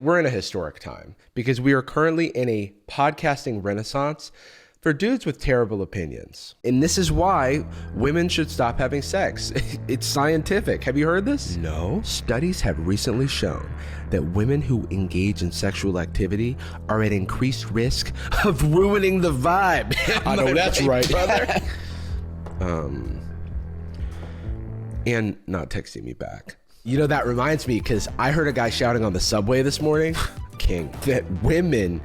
We're in a historic time because we are currently in a podcasting renaissance for dudes with terrible opinions. And this is why women should stop having sex. It's scientific. Have you heard this? No. Studies have recently shown that women who engage in sexual activity are at increased risk of ruining the vibe. I know that's right, brother. And not texting me back. You know, that reminds me, because I heard a guy shouting on the subway this morning, King, that women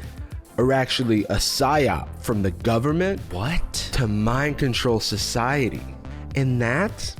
are actually a psyop from the government. What? To mind control society. And that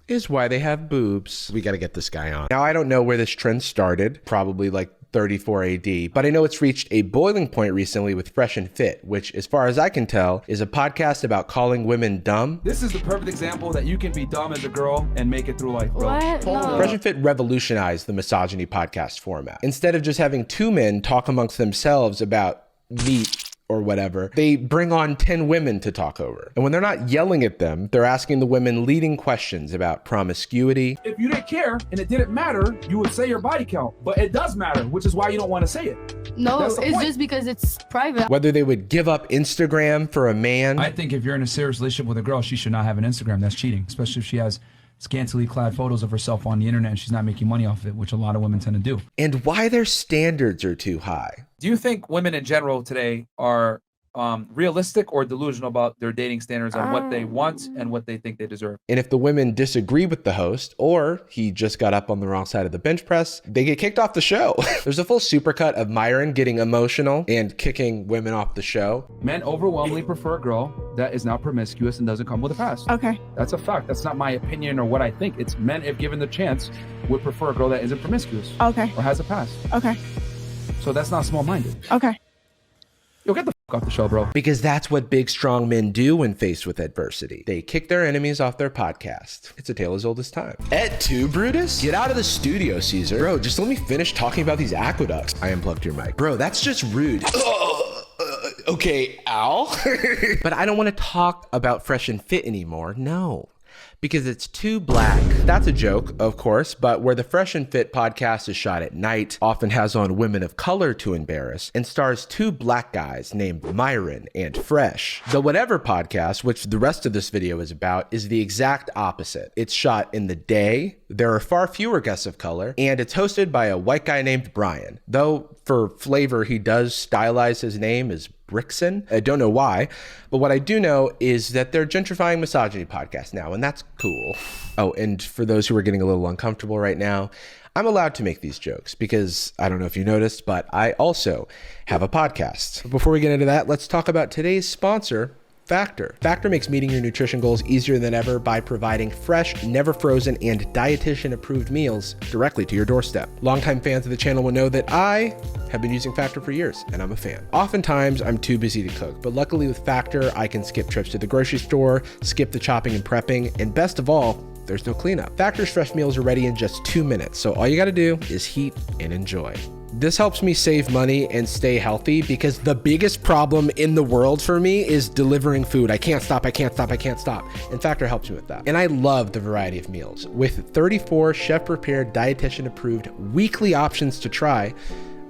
is why they have boobs. We got to get this guy on. Now, I don't know where this trend started, probably like 34 AD, but I know it's reached a boiling point recently with Fresh and Fit, which, as far as I can tell, is a podcast about calling women dumb. This is the perfect example that you can be dumb as a girl and make it through life, bro. What? No. Fresh and Fit revolutionized the misogyny podcast format. Instead of just having two men talk amongst themselves about meat or whatever, they bring on 10 women to talk over. And when they're not yelling at them, they're asking the women leading questions about promiscuity. If you didn't care and it didn't matter, you would say your body count. But it does matter, which is why you don't want to say it. No, it's just because it's private. Whether they would give up Instagram for a man. I think if you're in a serious relationship with a girl, she should not have an Instagram. That's cheating, especially if she has scantily clad photos of herself on the internet and she's not making money off of it, which a lot of women tend to do. And why their standards are too high. Do you think women in general today are realistic or delusional about their dating standards on what they want and what they think they deserve? And if the women disagree with the host, or he just got up on the wrong side of the bench press, they get kicked off the show. There's a full supercut of Myron getting emotional and kicking women off the show. Men overwhelmingly prefer a girl that is not promiscuous and doesn't come with a past. Okay. That's a fact. That's not my opinion or what I think. It's men, if given the chance, would prefer a girl that isn't promiscuous. Okay. Or has a past. Okay. So that's not small-minded. Okay. Yo, get the off the show, bro. Because that's what big, strong men do when faced with adversity. They kick their enemies off their podcast. It's a tale as old as time. Et tu, Brutus? Get out of the studio, Caesar. Bro, just let me finish talking about these aqueducts. I unplugged your mic. Bro, that's just rude. Okay, Al. But I don't want to talk about Fresh and Fit anymore. No. Because it's too black. That's a joke, of course, but where the Fresh and Fit podcast is shot at night, often has on women of color to embarrass, and stars two black guys named Myron and Fresh. The Whatever podcast, which the rest of this video is about, is the exact opposite. It's shot in the day, there are far fewer guests of color, and it's hosted by a white guy named Brian. Though, for flavor, he does stylize his name as Brixon. I don't know why, but what I do know is that they're gentrifying misogyny podcasts now, and that's cool. Oh, and for those who are getting a little uncomfortable right now, I'm allowed to make these jokes because I don't know if you noticed, but I also have a podcast. Before we get into that, let's talk about today's sponsor, Factor. Factor makes meeting your nutrition goals easier than ever by providing fresh, never frozen, and dietitian approved meals directly to your doorstep. Longtime fans of the channel will know that I have been using Factor for years, and I'm a fan. Oftentimes, I'm too busy to cook, but luckily with Factor, I can skip trips to the grocery store, skip the chopping and prepping, and best of all, there's no cleanup. Factor's fresh meals are ready in just 2 minutes, so all you gotta do is heat and enjoy. This helps me save money and stay healthy because the biggest problem in the world for me is delivering food. I can't stop. And Factor helps me with that. And I love the variety of meals. With 34 chef-prepared, dietitian-approved weekly options to try,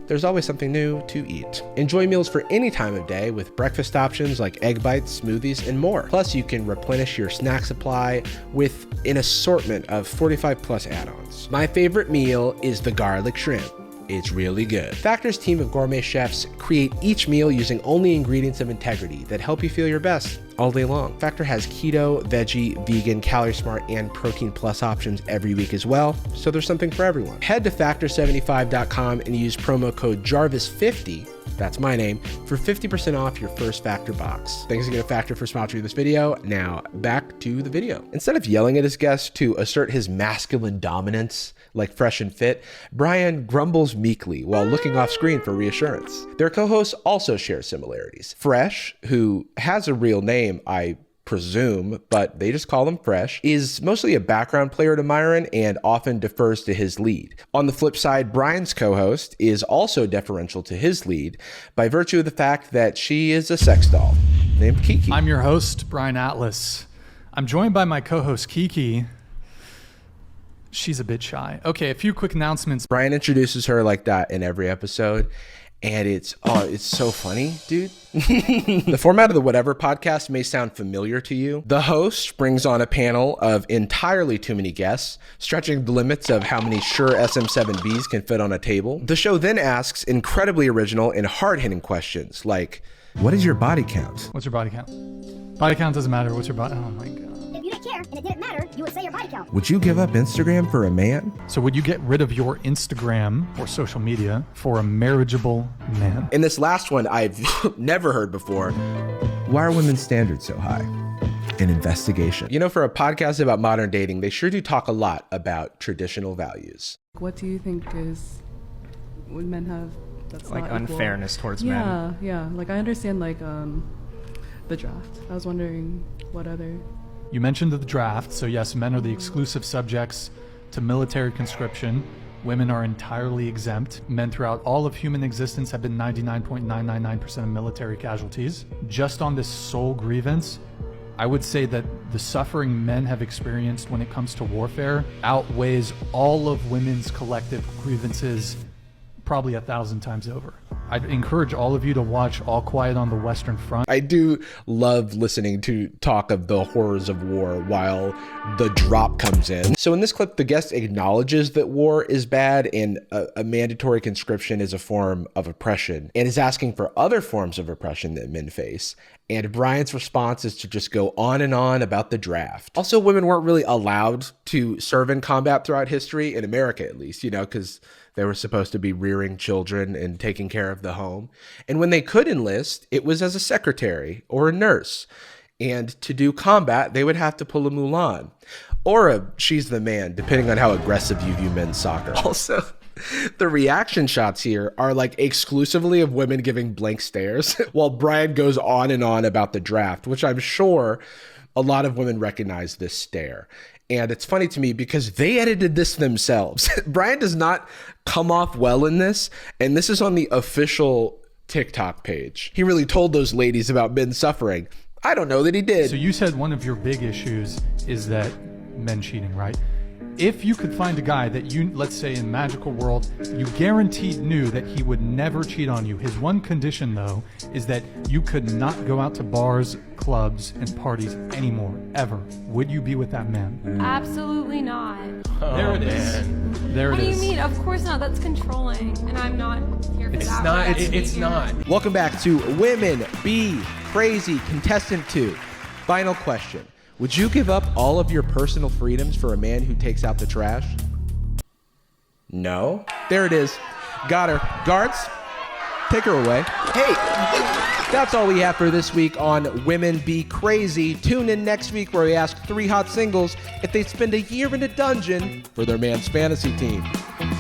there's always something new to eat. Enjoy meals for any time of day with breakfast options like egg bites, smoothies, and more. Plus, you can replenish your snack supply with an assortment of 45 plus add-ons. My favorite meal is the garlic shrimp. It's really good. Factor's team of gourmet chefs create each meal using only ingredients of integrity that help you feel your best all day long. Factor has keto, veggie, vegan, calorie smart, and protein plus options every week as well, so there's something for everyone. Head to factor75.com and use promo code Jarvis50, that's my name, for 50% off your first Factor box. Thanks again to Factor for sponsoring this video. Now, back to the video. Instead of yelling at his guests to assert his masculine dominance, like Fresh and Fit, Brian grumbles meekly while looking off screen for reassurance. Their co-hosts also share similarities. Fresh, who has a real name, I presume, but they just call him Fresh, is mostly a background player to Myron and often defers to his lead. On the flip side, Brian's co-host is also deferential to his lead by virtue of the fact that she is a sex doll named Kiki. I'm your host, Brian Atlas. I'm joined by my co-host, Kiki. She's a bit shy. Okay, a few quick announcements. Brian introduces her like that in every episode. And it's so funny, dude. The format of the Whatever podcast may sound familiar to you. The host brings on a panel of entirely too many guests, stretching the limits of how many sure SM7Bs can fit on a table. The show then asks incredibly original and hard-hitting questions like, what is your body count? What's your body count? Body count doesn't matter. What's your body? Oh my God. If you didn't care and it didn't matter, you would say your body count. Would you give up Instagram for a man? So would you get rid of your Instagram or social media for a marriageable man? In this last one, I've never heard before. Why are women's standards so high? An investigation. You know, for a podcast about modern dating, they sure do talk a lot about traditional values. What do you think would men have that's like not equal? unfairness towards men. Yeah. Like I understand like the draft. I was wondering what other. You mentioned the draft, so yes, men are the exclusive subjects to military conscription. Women are entirely exempt. Men throughout all of human existence have been 99.999% of military casualties. Just on this sole grievance, I would say that the suffering men have experienced when it comes to warfare outweighs all of women's collective grievances probably 1,000 times over. I'd encourage all of you to watch All Quiet on the Western Front. I do love listening to talk of the horrors of war while the drop comes in. So in this clip, the guest acknowledges that war is bad and a mandatory conscription is a form of oppression and is asking for other forms of oppression that men face. And Brian's response is to just go on and on about the draft. Also, women weren't really allowed to serve in combat throughout history, in America at least, you know, because they were supposed to be rearing children and taking care of the home. And when they could enlist, it was as a secretary or a nurse. And to do combat, they would have to pull a Mulan or a She's the Man, depending on how aggressive you view men's soccer. Also, the reaction shots here are like exclusively of women giving blank stares while Brian goes on and on about the draft, which I'm sure a lot of women recognize this stare. And it's funny to me because they edited this themselves. Brian does not come off well in this. And this is on the official TikTok page. He really told those ladies about men suffering. I don't know that he did. So you said one of your big issues is that men cheating, right? If you could find a guy that you, let's say in magical world, you guaranteed knew that he would never cheat on you. His one condition though, is that you could not go out to bars, clubs, and parties anymore, ever. Would you be with that man? Absolutely not. There it is. There What it do you is. mean? Of course not. That's controlling, and I'm not here for that. not. That's It's behavior. not. Welcome back to Women Be Crazy Contestant 2. Final question. Would you give up all of your personal freedoms for a man who takes out the trash? No. There it is. Got her. Guards, take her away. Hey, that's all we have for this week on Women Be Crazy. Tune in next week where we ask 3 hot singles if they spend a year in a dungeon for their man's fantasy team.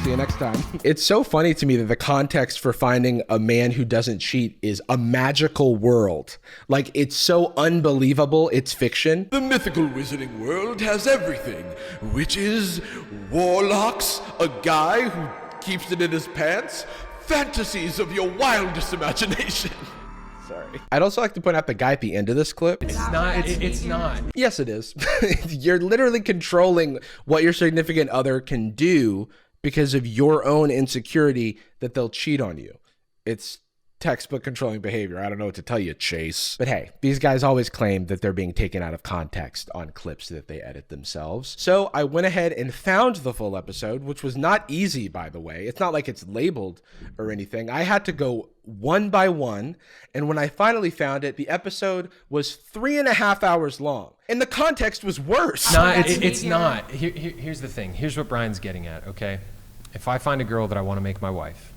See you next time. It's so funny to me that the context for finding a man who doesn't cheat is a magical world. Like, it's so unbelievable, it's fiction. The mythical wizarding world has everything. Witches, warlocks, a guy who keeps it in his pants, fantasies of your wildest imagination. Sorry. I'd also like to point out the guy at the end of this clip. It's not. It's not. Yes, it is. You're literally controlling what your significant other can do because of your own insecurity that they'll cheat on you. It's textbook controlling behavior. I don't know what to tell you, Chase. But hey, these guys always claim that they're being taken out of context on clips that they edit themselves. So I went ahead and found the full episode, which was not easy, by the way. It's not like it's labeled or anything. I had to go one by one. And when I finally found it, the episode was 3.5 hours long. And the context was worse. It's not. Here's the thing. Here's what Brian's getting at, okay? If I find a girl that I want to make my wife,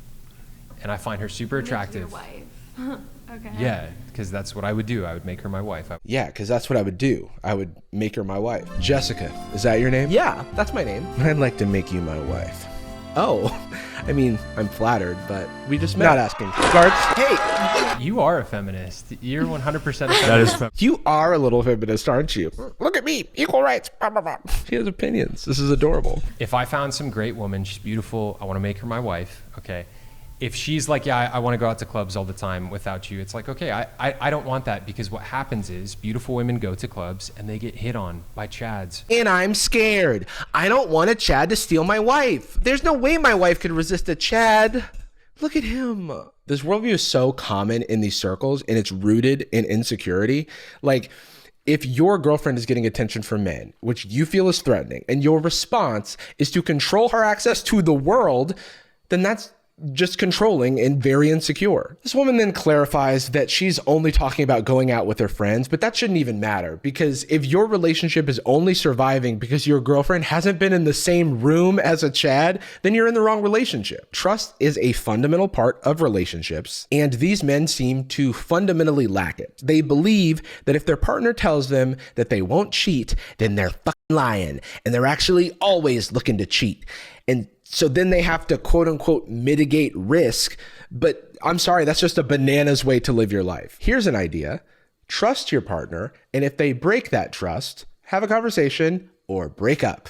and I find her super attractive. Your wife. Okay. Yeah, because that's what I would do. I would make her my wife. Yeah, because that's what I would do. I would make her my wife. Jessica, is that your name? Yeah, that's my name. I'd like to make you my wife. Oh, I mean, I'm flattered, but we just met. Not asking. Guards, hey! You are a feminist. You're 100% a feminist. That is You are a little feminist, aren't you? Look at me, equal rights. Blah, blah, blah. She has opinions. This is adorable. If I found some great woman, she's beautiful, I want to make her my wife, okay? if she's like, yeah, I want to go out to clubs all the time without you, it's like, okay, I don't want that, because what happens is beautiful women go to clubs and they get hit on by chads. And I'm scared. I don't want a Chad to steal my wife. There's no way my wife could resist a Chad. Look at him. This worldview is so common in these circles, and it's rooted in insecurity. Like, if your girlfriend is getting attention from men, which you feel is threatening, and your response is to control her access to the world, then that's just controlling and very insecure. This woman then clarifies that she's only talking about going out with her friends, but that shouldn't even matter, because if your relationship is only surviving because your girlfriend hasn't been in the same room as a Chad, then you're in the wrong relationship. Trust is a fundamental part of relationships, and these men seem to fundamentally lack it. They believe that if their partner tells them that they won't cheat, then they're fucking lying, and they're actually always looking to cheat. And so then they have to quote unquote mitigate risk. But I'm sorry, that's just a bananas way to live your life. Here's an idea. Trust your partner. And if they break that trust, have a conversation or break up.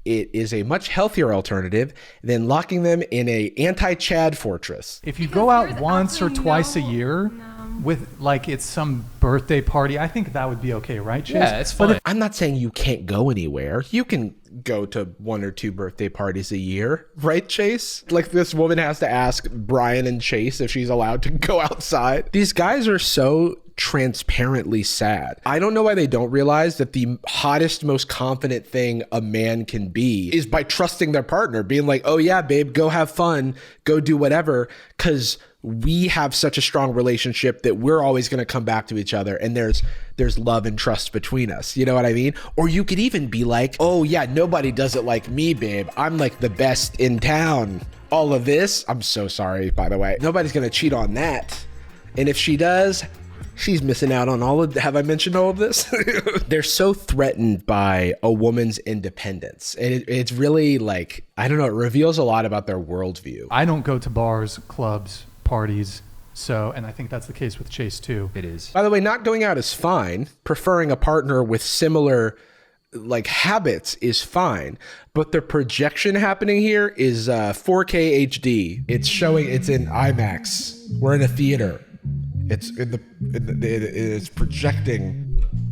It is a much healthier alternative than locking them in a anti-Chad fortress. If you go out once or twice a year with like it's some birthday party, I think that would be okay, right, Chase? Yeah, it's fine. I'm not saying you can't go anywhere. You can go to 1 or 2 birthday parties a year, right, Chase? Like, this woman has to ask Brian and Chase if she's allowed to go outside. These guys are so transparently sad. I don't know why they don't realize that the hottest, most confident thing a man can be is by trusting their partner, being like, oh yeah, babe, go have fun, go do whatever, because we have such a strong relationship that we're always going to come back to each other, and there's love and trust between us. You know what I mean? Or you could even be like, oh yeah, nobody does it like me, babe. I'm like the best in town. All of this, I'm so sorry, by the way. Nobody's going to cheat on that. And if she does, she's missing out on all of, have I mentioned all of this? They're so threatened by a woman's independence. And it's really like, I don't know, it reveals a lot about their worldview. I don't go to bars, clubs, parties. So, and I think that's the case with Chase too. It is. By the way, not going out is fine. Preferring a partner with similar like habits is fine, but the projection happening here is 4K HD. It's showing, it's in IMAX. We're in a theater. It's it's projecting.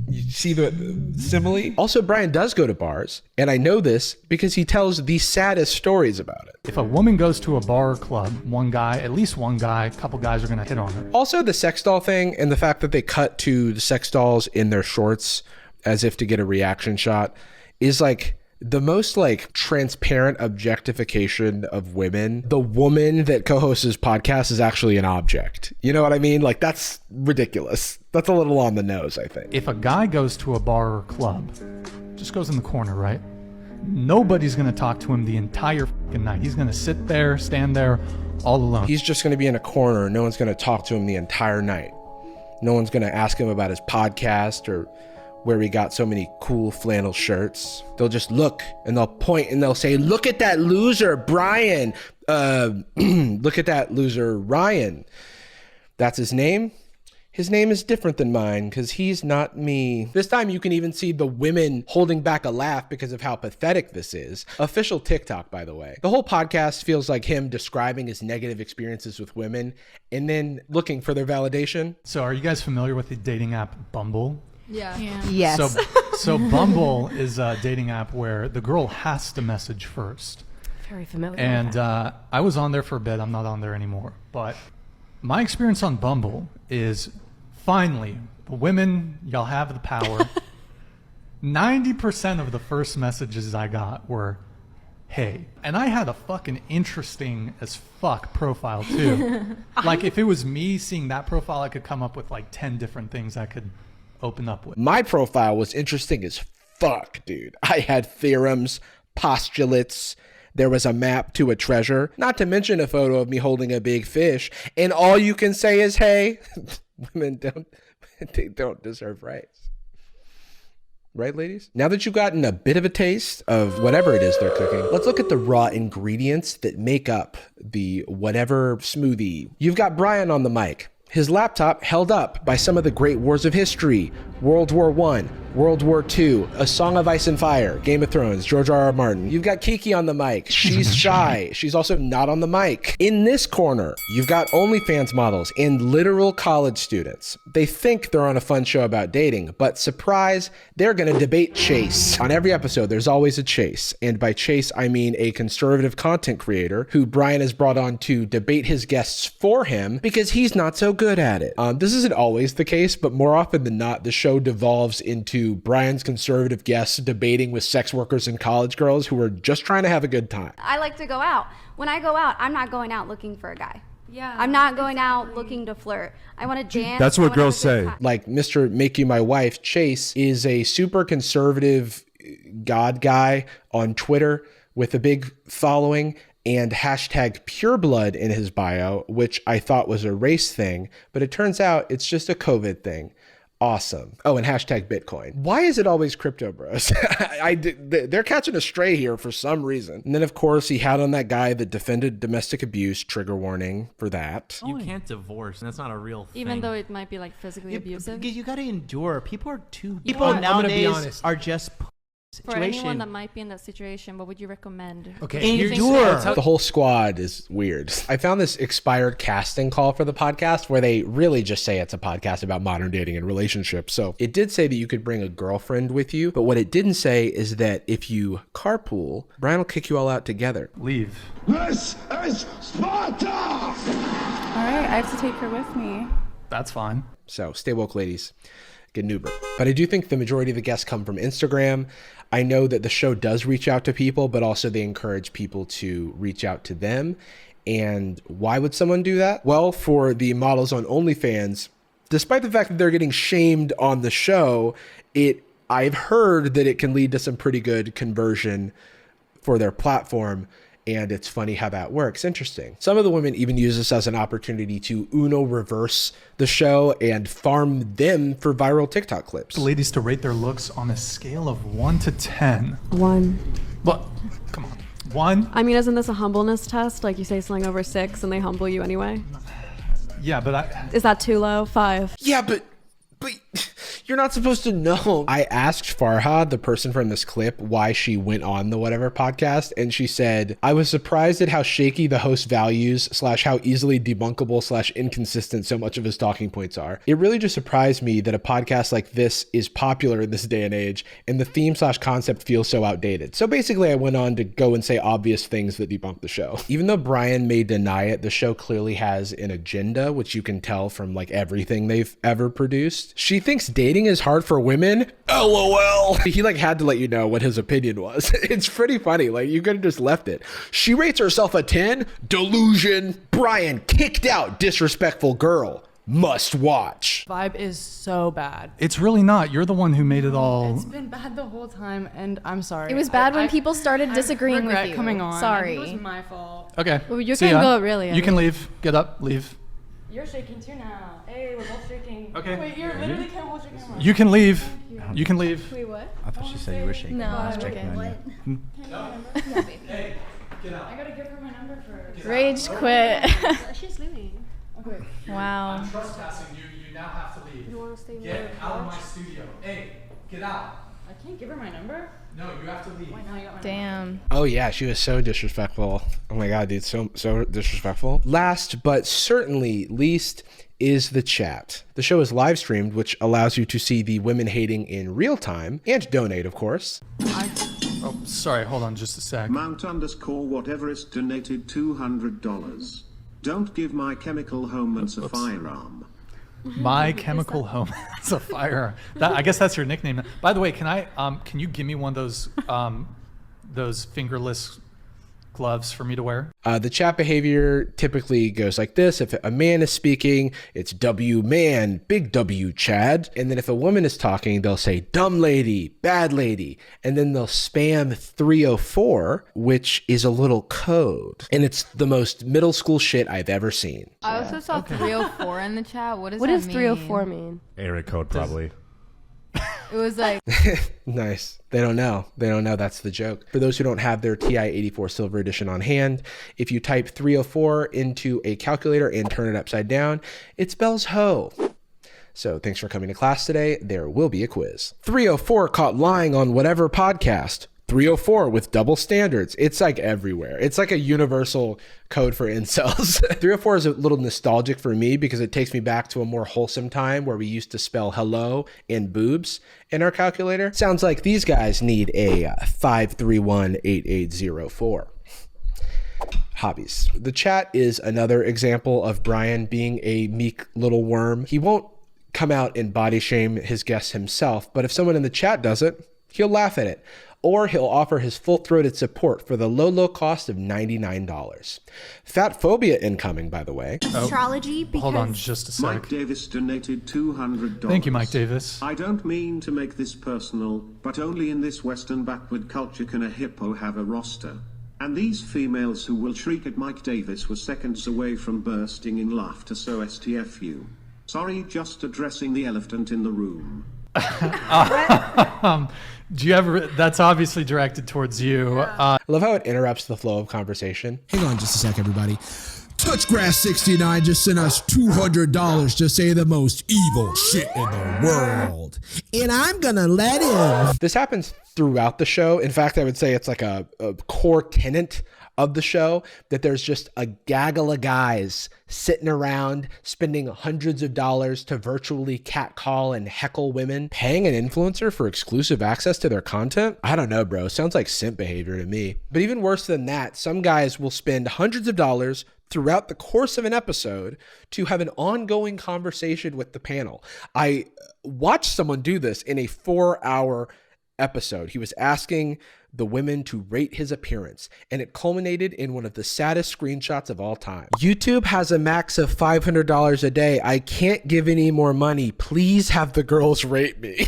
You see the simile? Also, Brian does go to bars, and I know this because he tells the saddest stories about it. If a woman goes to a bar or club, at least one guy, a couple guys are going to hit on her. Also, the sex doll thing and the fact that they cut to the sex dolls in their shorts as if to get a reaction shot is like the most like transparent objectification of women. The woman that co-hosts this podcast is actually an object. You know what I mean? Like, that's ridiculous. That's a little on the nose, I think. If a guy goes to a bar or club, just goes in the corner, right? Nobody's going to talk to him the entire fucking night. He's going to sit there, stand there, all alone. He's just going to be in a corner. No one's going to talk to him the entire night. No one's going to ask him about his podcast or where he got so many cool flannel shirts. They'll just look and they'll point and they'll say, look at that loser, Brian. Look at that loser, Ryan. That's his name. His name is different than mine because he's not me. This time you can even see the women holding back a laugh because of how pathetic this is. Official TikTok, by the way. The whole podcast feels like him describing his negative experiences with women and then looking for their validation. So are you guys familiar with the dating app Bumble? Yeah. Yes. So Bumble is a dating app where the girl has to message first. Very familiar. And I was on there for a bit. I'm not on there anymore. But my experience on Bumble is finally, the women, y'all have the power. 90% of the first messages I got were, hey. And I had a fucking interesting as fuck profile too. Like if it was me seeing that profile, I could come up with like 10 different things I could open up with. My profile was interesting as fuck, dude. I had theorems, postulates. There was a map to a treasure, not to mention a photo of me holding a big fish. And all you can say is, hey, women don't deserve rights. Right, ladies? Now that you've gotten a bit of a taste of whatever it is they're cooking, let's look at the raw ingredients that make up the whatever smoothie. You've got Brian on the mic. His laptop held up by some of the great wars of history. World War I, World War II, A Song of Ice and Fire, Game of Thrones, George R.R. Martin. You've got Kiki on the mic. She's shy. She's also not on the mic. In this corner, you've got OnlyFans models and literal college students. They think they're on a fun show about dating, but surprise, they're gonna debate Chase. On every episode, there's always a Chase. And by Chase, I mean a conservative content creator who Brian has brought on to debate his guests for him because he's not so good at it. This isn't always the case, but more often than not, the show devolves into Brian's conservative guests debating with sex workers and college girls who are just trying to have a good time. I like to go out. When I go out, I'm not going out looking for a guy. Yeah. I'm not going out looking to flirt. I want to dance. That's what girls say. Like Mr. Make You My Wife, Chase is a super conservative God guy on Twitter with a big following and hashtag pureblood in his bio, which I thought was a race thing, but it turns out it's just a COVID thing. Awesome. Oh, and hashtag Bitcoin. Why is it always crypto bros? They're catching a stray here for some reason. And then, of course, he had on that guy that defended domestic abuse. Trigger warning for that. You can't divorce. That's not a real thing. Even though it might be like physically abusive. You got to endure. People are too. People I'm gonna be nowadays honest. are just. For anyone that might be in that situation, what would you recommend? Okay, Endure. The whole squad is weird. I found this expired casting call for the podcast where they really just say it's a podcast about modern dating and relationships. So it did say that you could bring a girlfriend with you, but what it didn't say is that if you carpool, Brian will kick you all out together. Leave. This is Sparta! All right, I have to take her with me. That's fine. So stay woke, ladies. Get an Uber. But I do think the majority of the guests come from Instagram. I know that the show does reach out to people, but also they encourage people to reach out to them. And why would someone do that? Well, for the models on OnlyFans, despite the fact that they're getting shamed on the show, I've heard that it can lead to some pretty good conversion for their platform. And it's funny how that works. Interesting. Some of the women even use this as an opportunity to Uno reverse the show and farm them for viral TikTok clips. The ladies to rate their looks on a scale of 1 to 10. 1. But come on, 1. I mean, isn't this a humbleness test? Like you say something over 6 and they humble you anyway? Yeah, but Is that too low? 5. Yeah, but you're not supposed to know. I asked Farhad, the person from this clip, why she went on the whatever podcast, and she said, I was surprised at how shaky the host values / how easily debunkable / inconsistent so much of his talking points are. It really just surprised me that a podcast like this is popular in this day and age, and the theme / concept feels so outdated. So basically I went on to go and say obvious things that debunk the show. Even though Brian may deny it, the show clearly has an agenda, which you can tell from like everything they've ever produced. She thinks dating is hard for women. LOL. He like had to let you know what his opinion was. It's pretty funny. Like you could have just left it. She rates herself a 10. Delusion. Brian kicked out disrespectful girl. Must watch. Vibe is so bad. it's really not. You're the one who made it all. It's been bad the whole time, and I'm sorry. It was bad when people started disagreeing with you. Coming on. Sorry. It was my fault. Okay. Well, you see can ya. go, really. You can leave. Get up. Leave. You're shaking too now. Hey, we're both shaking. Okay. Wait, you literally can't hold your camera. You can leave. You can leave. Wait, what? I thought she said you were shaking. No, I was I'm checking okay. on you. Hey, get out. I gotta give her my number first. Rage quit. She's leaving. Okay. Wow. I'm trespassing you. You now have to leave. You wanna stay Get out of my studio. Hey, get out. I can't give her my number? No, you have to leave. Now you got my Damn. Oh yeah, she was so disrespectful. Oh my god, dude, so disrespectful. Last but certainly least is the chat. The show is live streamed, which allows you to see the women hating in real time and donate, of course. Oh, sorry. Hold on just a sec. Mount_whateverest donated $200. Don't give My Chemical Romance a firearm. My Chemical Romance a firearm. I guess that's your nickname. By the way, can you give me one of those fingerless gloves for me to wear? The chat behavior typically goes like this. If a man is speaking, it's W man, big W Chad. And then if a woman is talking, they'll say dumb lady, bad lady. And then they'll spam 304, which is a little code. And it's the most middle school shit I've ever seen. I also saw 304 in the chat. What does What that does mean? 304 mean? Area code probably. It was like Nice. They don't know. That's the joke. For those who don't have their TI-84 Silver Edition on hand, if you type 304 into a calculator and turn it upside down, it spells hoe. So thanks for coming to class today. There will be a quiz. 304 caught lying on whatever podcast. 304 with double standards. It's like everywhere. It's like a universal code for incels. 304 is a little nostalgic for me because it takes me back to a more wholesome time where we used to spell hello and boobs in our calculator. Sounds like these guys need a 5318804. Hobbies. The chat is another example of Brian being a meek little worm. He won't come out and body shame his guests himself, but if someone in the chat does it, he'll laugh at it. Or he'll offer his full-throated support for the low cost of $99. Fat phobia incoming, by the way. Astrology, because... Hold on just a sec. Mike Davis donated $200. Thank you, Mike Davis. I don't mean to make this personal, but only in this Western backward culture can a hippo have a roster. And these females who will shriek at Mike Davis were seconds away from bursting in laughter, so STFU. Sorry, just addressing the elephant in the room. Do you ever? That's obviously directed towards you. I love how it interrupts the flow of conversation. Hang on just a sec, everybody. Touchgrass69 just sent us $200 to say the most evil shit in the world. And I'm gonna let him. This happens throughout the show. In fact, I would say it's like a core tenet of the show, that there's just a gaggle of guys sitting around spending hundreds of dollars to virtually catcall and heckle women, paying an influencer for exclusive access to their content. I don't know, bro. Sounds like simp behavior to me. But even worse than that, some guys will spend hundreds of dollars throughout the course of an episode to have an ongoing conversation with the panel. I watched someone do this in a 4-hour episode. He was asking the women to rate his appearance, and it culminated in one of the saddest screenshots of all time. YouTube has a max of $500 a day. I can't give any more money. Please have the girls rate me.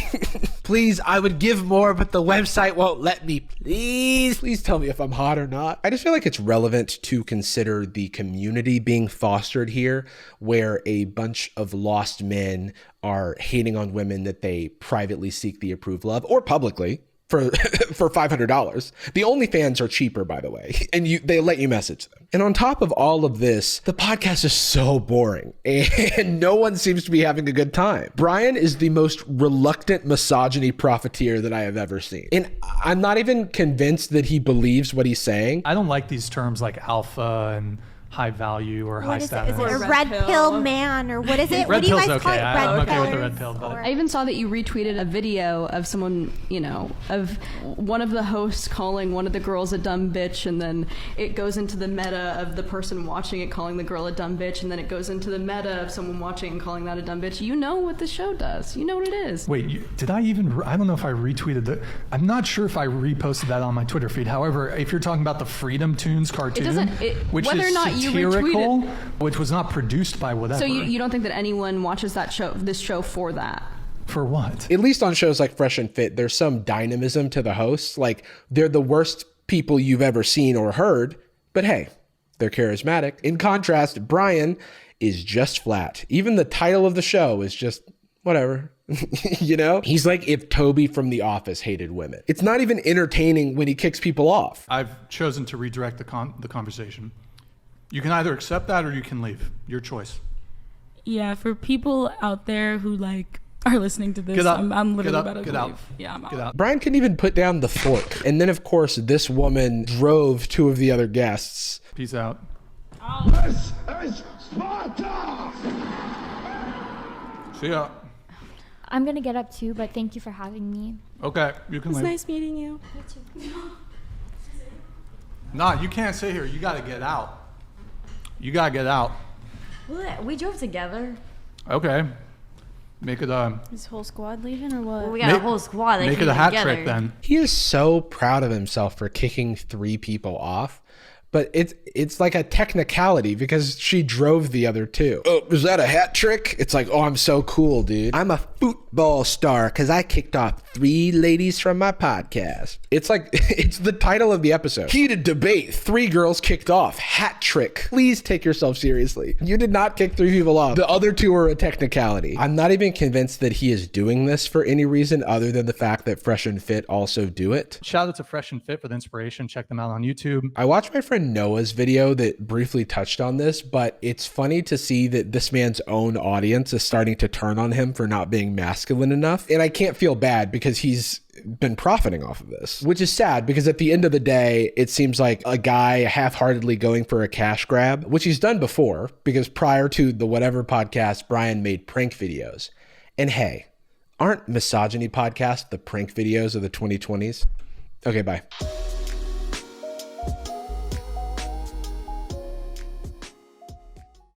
Please, I would give more, but the website won't let me. Please tell me if I'm hot or not. I just feel like it's relevant to consider the community being fostered here, where a bunch of lost men are hating on women that they privately seek the approval of, or publicly, for $500. The OnlyFans are cheaper, by the way, and they let you message them. And on top of all of this, the podcast is so boring and no one seems to be having a good time. Brian is the most reluctant misogyny profiteer that I have ever seen. And I'm not even convinced that he believes what he's saying. I don't like these terms like alpha and high value or high status. Is it a red pill man, or what is it? Red What do you pill's guys call okay. it? I'm Red okay with the pillers? red pill. But I even saw that you retweeted a video of someone, of one of the hosts calling one of the girls a dumb bitch, and then it goes into the meta of the person watching it calling the girl a dumb bitch, and then it goes into the meta of someone watching and calling that a dumb bitch. You know what the show does. You know what it is. wait, did I even? I don't know if I retweeted that. I'm not sure if I reposted that on my Twitter feed. However, if you're talking about the Freedom Tunes cartoon, which whether is or not you satirical, which was not produced by whatever. So you don't think that anyone watches this show for that? For what? At least on shows like Fresh and Fit, there's some dynamism to the hosts. Like, they're the worst people you've ever seen or heard, but hey, they're charismatic. In contrast, Brian is just flat. Even the title of the show is just whatever. He's like if Toby from The Office hated women. It's not even entertaining when he kicks people off. I've chosen to redirect the conversation. You can either accept that or you can leave. Your choice. Yeah, for people out there who are listening to this, Get up. I'm literally Get up. about to Get leave. out. Yeah, I'm out. Get out. Brian couldn't even put down the fork. And then, of course, this woman drove 2 of the other guests. Peace out. This is Sparta! See ya. I'm gonna get up too, but thank you for having me. Okay, you can It's leave. nice meeting you. Nah, you can't sit here. You gotta get out. You gotta get out. We drove together. Okay. Make it Is whole squad leaving or what? We got a whole squad. They make came it a hat together. trick then. He is so proud of himself for kicking 3 people off, but it's like a technicality because she drove the other 2. Oh, is that a hat trick? It's like, oh, I'm so cool, dude. I'm a football star because I kicked off 3 ladies from my podcast. It's like, it's the title of the episode. Heated debate, 3 girls kicked off. Hat trick. Please take yourself seriously. You did not kick 3 people off. The other 2 are a technicality. I'm not even convinced that he is doing this for any reason other than the fact that Fresh and Fit also do it. Shout out to Fresh and Fit for the inspiration. Check them out on YouTube. I watched my friend Noah's video that briefly touched on this, but it's funny to see that this man's own audience is starting to turn on him for not being masculine enough. And I can't feel bad because he's been profiting off of this, which is sad because at the end of the day, it seems like a guy half-heartedly going for a cash grab, which he's done before because prior to the Whatever podcast, Brian made prank videos. And hey, aren't misogyny podcasts the prank videos of the 2020s? Okay, bye.